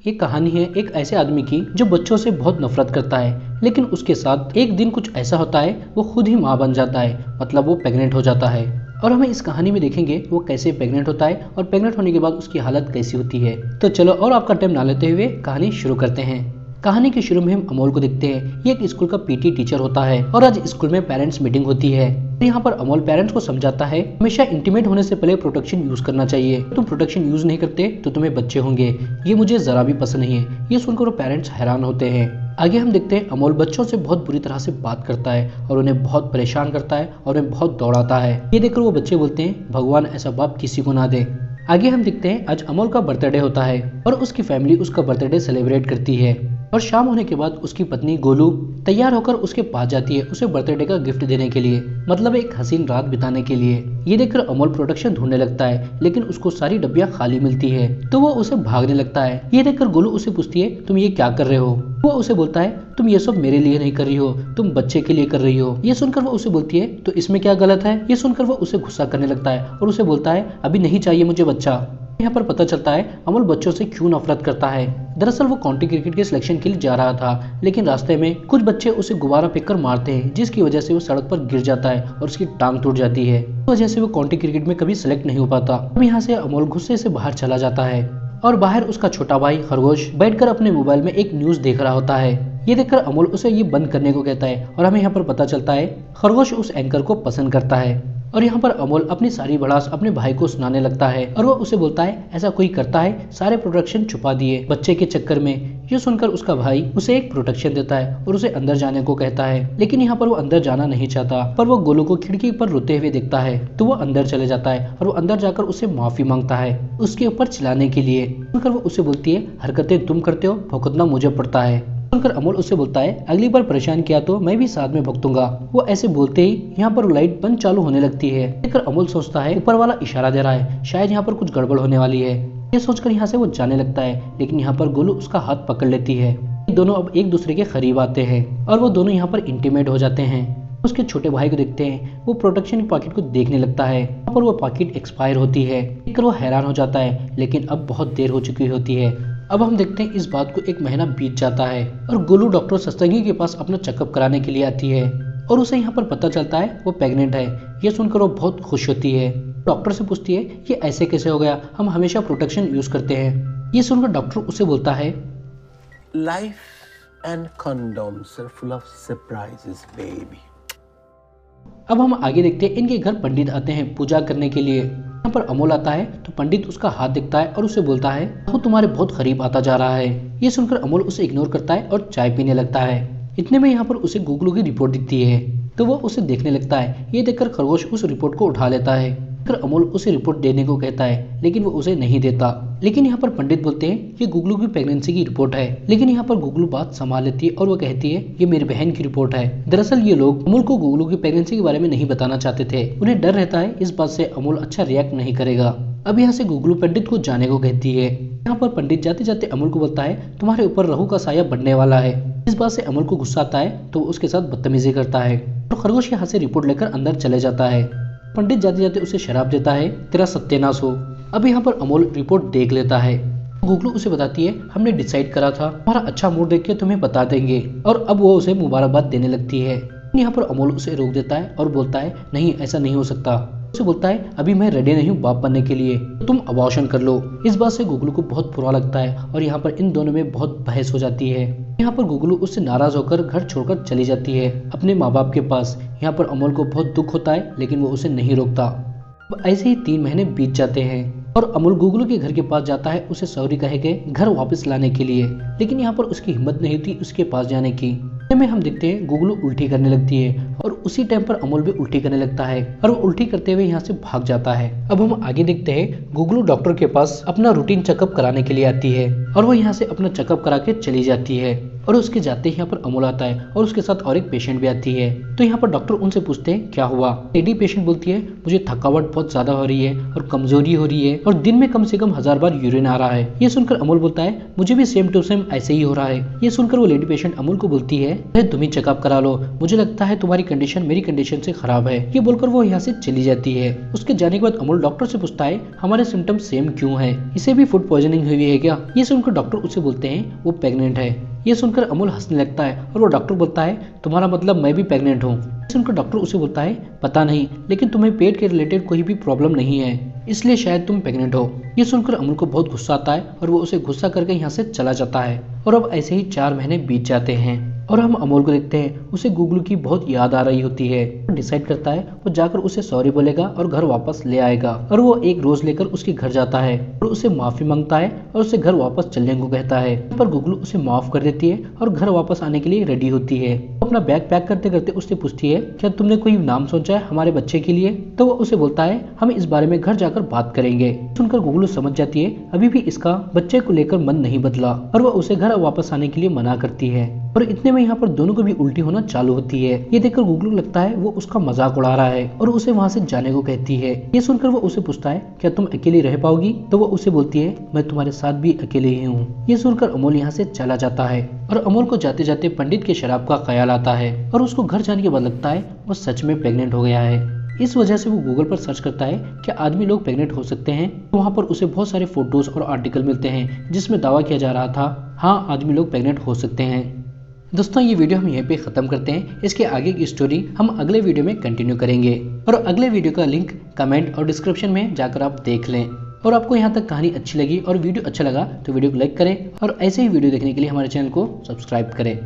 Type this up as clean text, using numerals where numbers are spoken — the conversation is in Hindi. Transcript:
ये कहानी है एक ऐसे आदमी की जो बच्चों से बहुत नफरत करता है, लेकिन उसके साथ एक दिन कुछ ऐसा होता है, वो खुद ही माँ बन जाता है, मतलब वो प्रेग्नेंट हो जाता है। और हमें इस कहानी में देखेंगे वो कैसे प्रेग्नेंट होता है और प्रेग्नेंट होने के बाद उसकी हालत कैसी होती है। तो चलो और आपका टाइम ना लेते हुए कहानी शुरू करते हैं। कहानी के शुरू में हम अमोल को देखते हैं। ये एक स्कूल का पीटी टीचर होता है और आज स्कूल में पेरेंट्स मीटिंग होती है। यहाँ पर अमोल पेरेंट्स को समझाता है हमेशा इंटीमेट होने से पहले प्रोटेक्शन यूज करना चाहिए। तुम प्रोटेक्शन यूज नहीं करते तो तुम्हें बच्चे होंगे, ये मुझे जरा भी पसंद नहीं है। ये सुनकर वो पेरेंट्स हैरान होते हैं। आगे हम देखते हैं अमोल बच्चों से बहुत बुरी तरह से बात करता है और उन्हें बहुत परेशान करता है और उन्हें बहुत दौड़ाता है। ये देखकर वो बच्चे बोलते हैं भगवान ऐसा बाप किसी को ना दे। आगे हम देखते हैं आज अमोल का बर्थडे होता है और उसकी फैमिली उसका बर्थडे सेलिब्रेट करती है। और शाम होने के बाद उसकी पत्नी गोलू तैयार होकर उसके पास जाती है उसे बर्थडे का गिफ्ट देने के लिए, मतलब एक हसीन रात बिताने के लिए। ये देखकर अमोल प्रोटेक्शन ढूंढने लगता है, लेकिन उसको सारी डब्बियां खाली मिलती है तो वो उसे भागने लगता है। ये देखकर गोलू उसे पूछती है तुम ये क्या कर रहे हो। वो उसे बोलता है तुम ये सब मेरे लिए नहीं कर रही हो, तुम बच्चे के लिए कर रही हो। ये सुनकर वो उसे बोलती है तो इसमें क्या गलत है। ये सुनकर वो उसे गुस्सा करने लगता है और उसे बोलता है अभी नहीं चाहिए मुझे बच्चा। यहाँ पर पता चलता है अमोल बच्चों से क्यों नफरत करता है। दरअसल वो काउंटी क्रिकेट के सिलेक्शन के लिए जा रहा था, लेकिन रास्ते में कुछ बच्चे उसे गुब्बारा फेंककर मारते हैं, जिसकी वजह से वो सड़क पर गिर जाता है और उसकी टांग टूट जाती है। इस वजह से वो काउंटी क्रिकेट में कभी सिलेक्ट नहीं हो पाता। अब यहाँ से अमोल गुस्से से बाहर चला जाता है और बाहर उसका छोटा भाई खरगोश बैठकर अपने मोबाइल में एक न्यूज देख रहा होता है। ये देखकर अमोल उसे ये बंद करने को कहता है और हमें यहाँ पर पता चलता है खरगोश उस एंकर को पसंद करता है। और यहाँ पर अमोल अपनी सारी भड़ास अपने भाई को सुनाने लगता है और वो उसे बोलता है ऐसा कोई करता है, सारे प्रोटेक्शन छुपा दिए बच्चे के चक्कर में। ये सुनकर उसका भाई उसे एक प्रोटेक्शन देता है और उसे अंदर जाने को कहता है, लेकिन यहाँ पर वो अंदर जाना नहीं चाहता। पर वो गोलू को खिड़की पर रोते हुए देखता है तो वो अंदर चले जाता है और वो अंदर जाकर उसे माफी मांगता है उसके ऊपर चिल्लाने के लिए। सुनकर वो उसे बोलती है हरकतें तुम करते हो, भुगतना मुझे पड़ता है। सुनकर अमोल उससे बोलता है अगली बार परेशान किया तो मैं भी साथ में भुगतूंगा। वो ऐसे बोलते ही यहाँ पर लाइट बंद चालू होने लगती है। देखकर अमोल सोचता है ऊपर वाला इशारा दे रहा है, शायद यहाँ पर कुछ गड़बड़ होने वाली है। ये सोचकर यहाँ से वो जाने लगता है, लेकिन यहाँ पर गोलू उसका हाथ पकड़ लेती है। दोनों अब एक दूसरे के करीब आते हैं और वो दोनों यहाँ पर इंटीमेट हो जाते हैं। उसके छोटे भाई को देखते हैं, वो प्रोटेक्शन की पॉकेट को देखने लगता है। यहाँ पर वो पॉकेट एक्सपायर होती है। देखकर वो हैरान हो जाता है, लेकिन अब बहुत देर हो चुकी होती है। अब हम देखते हैं इस बात को एक महीना बीत जाता है और गोलू डॉक्टर सत्संगी के पास अपना चेकअप कराने के लिए आती है और उसे यहाँ पर पता चलता है वो प्रेग्नेंट है। ये सुनकर वो बहुत खुश होती है। डॉक्टर से पूछती है ये ऐसे कैसे हो गया, हम हमेशा प्रोटेक्शन यूज करते हैं। ये सुनकर डॉक्टर उसे बोलता है life and condoms are full of surprises baby. अब हम आगे देखते हैं इनके घर पंडित आते हैं पूजा करने के लिए। यहाँ पर अमोल आता है तो पंडित उसका हाथ देखता है और उसे बोलता है वो तुम्हारे बहुत करीब आता जा रहा है। ये सुनकर अमोल उसे इग्नोर करता है और चाय पीने लगता है। इतने में यहाँ पर उसे गूगल की रिपोर्ट दिखती है तो वो उसे देखने लगता है। ये देखकर खरगोश उस रिपोर्ट को उठा लेता है। फिर अमोल उसे रिपोर्ट देने को कहता है, लेकिन वो उसे नहीं देता। लेकिन यहाँ पर पंडित बोलते हैं ये गुगलू की प्रेगनेंसी की रिपोर्ट है। लेकिन यहाँ पर गुगलू बात संभाल लेती है और वो कहती है ये मेरी बहन की रिपोर्ट है। दरअसल ये लोग अमोल को गुगलू की प्रेगनेंसी के बारे में नहीं बताना चाहते थे। उन्हें डर रहता है इस बात से अमोल अच्छा रिएक्ट नहीं करेगा। अब यहाँ से गुगलू पंडित को जाने को कहती है। यहाँ पर पंडित जाते जाते अमोल को बोलता है तुम्हारे ऊपर रहू का साया बढ़ने वाला है। इस बात से अमोल को गुस्सा आता है तो उसके साथ बदतमीजी करता है और खरगोश यहाँ से रिपोर्ट लेकर अंदर चले जाता है। पंडित जाते जाते उसे शराब देता है तेरा सत्यानाश हो। अब यहाँ पर अमोल रिपोर्ट देख लेता है। गुगलू उसे बताती है हमने डिसाइड करा था तुम्हारा अच्छा मूड देख के तुम्हें बता देंगे, और अब वो उसे मुबारकबाद देने लगती है। यहाँ पर अमोल उसे रोक देता है और बोलता है नहीं ऐसा नहीं हो सकता। उसे बोलता है अभी मैं रेडी नहीं हूँ बाप बनने के लिए, तो तुम अबॉर्शन कर लो। इस बात से गुगलू को बहुत बुरा लगता है और यहाँ पर इन दोनों में बहुत बहस हो जाती है। यहाँ पर गुगलू उससे नाराज होकर घर छोड़कर चली जाती है अपने माँ बाप के पास। यहाँ पर अमोल को बहुत दुख होता है, लेकिन वो उसे नहीं रोकता। अब ऐसे ही 3 महीने बीत जाते हैं और अमोल गुगलू के घर के पास जाता है उसे सॉरी कहे के घर वापस लाने के लिए, लेकिन यहाँ पर उसकी हिम्मत नहीं थी उसके पास जाने की। में हम देखते हैं गुगलू उल्टी करने लगती है और उसी टाइम पर अमोल भी उल्टी करने लगता है और वो उल्टी करते हुए यहाँ से भाग जाता है। अब हम आगे देखते हैं गुगलू डॉक्टर के पास अपना रूटीन चेकअप कराने के लिए आती है और वो यहाँ से अपना चेकअप करा के चली जाती है। और उसके जाते ही यहाँ पर अमोल आता है और उसके साथ और एक पेशेंट भी आती है। तो यहाँ पर डॉक्टर उनसे पूछते हैं क्या हुआ। लेडी पेशेंट बोलती है मुझे थकावट बहुत ज्यादा हो रही है और कमजोरी हो रही है और दिन में कम से कम 1000 बार यूरिन आ रहा है। ये सुनकर अमोल बोलता है मुझे भी सेम टू सेम ऐसे ही हो रहा है। ये सुनकर वो लेडी पेशेंट अमोल को बोलती है तुम ही चेकअप करा लो, मुझे लगता है तुम्हारी कंडीशन मेरी कंडीशन से खराब है। ये बोलकर वो यहाँ से चली जाती है। उसके जाने के बाद अमोल डॉक्टर से पूछता है हमारे सिम्टम सेम क्यों है, इसे भी फूड पॉइजनिंग हुई है क्या। ये सुनकर डॉक्टर उसे बोलते हैं वो प्रेग्नेंट है। ये सुनकर अमोल हंसने लगता है और वो डॉक्टर बोलता है तुम्हारा मतलब मैं भी प्रेग्नेंट हूँ। सुनकर डॉक्टर उसे बोलता है पता नहीं, लेकिन तुम्हें पेट के रिलेटेड कोई भी प्रॉब्लम नहीं है, इसलिए शायद तुम प्रेग्नेंट हो। ये सुनकर अमोल को बहुत गुस्सा आता है और वो उसे गुस्सा करके यहाँ से चला जाता है। और अब ऐसे ही 4 महीने बीत जाते हैं और हम अमोल को देखते हैं उसे गुगलू की बहुत याद आ रही होती है। वो डिसाइड करता है वो जाकर उसे सॉरी बोलेगा और घर वापस ले आएगा। और वो एक रोज लेकर उसके घर जाता है और उसे माफी मांगता है और उसे घर वापस चलने को कहता है। पर गुगलू उसे माफ कर देती है और घर वापस आने के लिए रेडी होती है। वो अपना बैग पैक करते करते उससे पूछती है क्या तुमने कोई नाम सोचा है हमारे बच्चे के लिए। तो वो उसे बोलता है हम इस बारे में घर जाकर बात करेंगे। सुनकर गुगलू समझ जाती है अभी भी इसका बच्चे को लेकर मन नहीं बदला और वो उसे घर वापस आने के लिए मना करती है। और इतने में यहाँ पर दोनों को भी उल्टी होना चालू होती है। ये देखकर गुगलू लगता है वो उसका मजाक उड़ा रहा है और उसे वहाँ से जाने को कहती है। ये सुनकर वो उसे पूछता है क्या तुम अकेली रह पाओगी। तो वो उसे बोलती है मैं तुम्हारे साथ भी अकेले ही हूँ। ये सुनकर अमोल यहाँ से चला जाता है और अमोल को जाते जाते पंडित के शराब का ख्याल आता है और उसको घर जाने के बाद लगता है वो सच में प्रेग्नेंट हो गया है। इस वजह से वो गूगल पर सर्च करता है कि आदमी लोग प्रेग्नेंट हो सकते हैं। तो वहाँ पर उसे बहुत सारे फोटोज और आर्टिकल मिलते हैं जिसमें दावा किया जा रहा था हाँ आदमी लोग प्रेग्नेंट हो सकते हैं। दोस्तों ये वीडियो हम यहीं पे ख़त्म करते हैं। इसके आगे की स्टोरी हम अगले वीडियो में कंटिन्यू करेंगे और अगले वीडियो का लिंक कमेंट और डिस्क्रिप्शन में जाकर आप देख लें। और आपको यहाँ तक कहानी अच्छी लगी और वीडियो अच्छा लगा तो वीडियो को लाइक करें और ऐसे ही वीडियो देखने के लिए हमारे चैनल को सब्सक्राइब करें।